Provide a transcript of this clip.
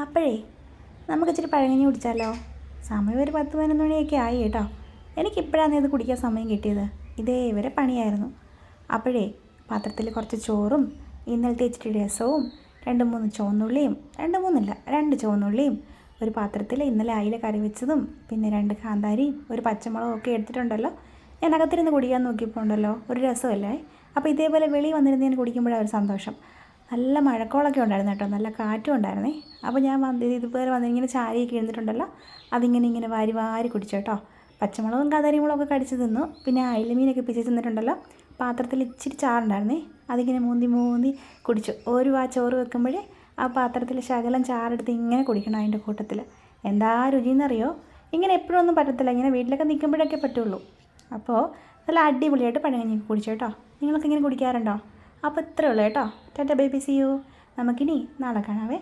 അപ്പോഴേ നമുക്ക് ഇച്ചിരി പഴങ്കഞ്ഞി കുടിച്ചാലോ? സമയം ഒരു 10-11 മണിയൊക്കെ ആയി കേട്ടോ. എനിക്കിപ്പോഴാണ് ഇത് കുടിക്കാൻ സമയം കിട്ടിയത്. ഇതേവരെ പണിയായിരുന്നു. അപ്പോഴേ പാത്രത്തിൽ കുറച്ച് ചോറും ഇന്നലത്തെ ഇച്ചിരി രസവും 2-3 ചുവന്നുള്ളിയും, 2 ചുവന്നുള്ളിയും, ഒരു പാത്രത്തിൽ ഇന്നലെ അയില കറി വെച്ചതും, പിന്നെ 2 കാന്താരിയും ഒരു പച്ചമുളകും ഒക്കെ എടുത്തിട്ടുണ്ടല്ലോ. ഞാൻ അകത്തിരുന്ന് കുടിക്കാൻ നോക്കിയപ്പോൾ ഉണ്ടല്ലോ ഒരു രസമല്ലേ. അപ്പോൾ ഇതേപോലെ വെളിയിൽ വന്നിരുന്ന് ഞാൻ കുടിക്കുമ്പോഴാണ് ഒരു സന്തോഷം. നല്ല മഴക്കോളൊക്കെ ഉണ്ടായിരുന്നു കേട്ടോ, നല്ല കാറ്റും ഉണ്ടായിരുന്നേ. അപ്പോൾ ഞാൻ ഇതുപോലെ വന്നിങ്ങനെ ചായയൊക്കെ ഇരുന്നിട്ടുണ്ടല്ലോ, അതിങ്ങനെ വാരി വാരി കുടിച്ചു കേട്ടോ. പച്ചമുളകും കാന്താരിമുളകൊക്കെ കടിച്ച് തിന്നു. പിന്നെ അയിലമീനൊക്കെ പിച്ചി തിന്നിട്ടുണ്ടല്ലോ. പാത്രത്തിൽ ഇച്ചിരി ചാറുണ്ടായിരുന്നേ, അതിങ്ങനെ മൂന്തി കുടിച്ചു. ഒരു ചോറ് വെക്കുമ്പോഴേ ആ പാത്രത്തിൽ ശകലം ചാറെടുത്ത് ഇങ്ങനെ കുടിക്കണം അതിൻ്റെ കൂട്ടത്തിൽ. എന്താ രുചിയെന്നറിയോ? ഇങ്ങനെ എപ്പോഴും ഒന്നും പറ്റത്തില്ല, ഇങ്ങനെ വീട്ടിലൊക്കെ നിൽക്കുമ്പോഴൊക്കെ പറ്റുള്ളൂ. അപ്പോൾ നല്ല അടിപൊളിയായിട്ട് പഴങ്കഞ്ഞി കുടിച്ചു കേട്ടോ. നിങ്ങളൊക്കെ ഇങ്ങനെ കുടിക്കാറുണ്ടോ? അപ്പോൾ ഇത്രയേ ഉള്ളൂ കേട്ടോ. Tata baby, see you. നമുക്കിനി നാളെ കാണാവേ.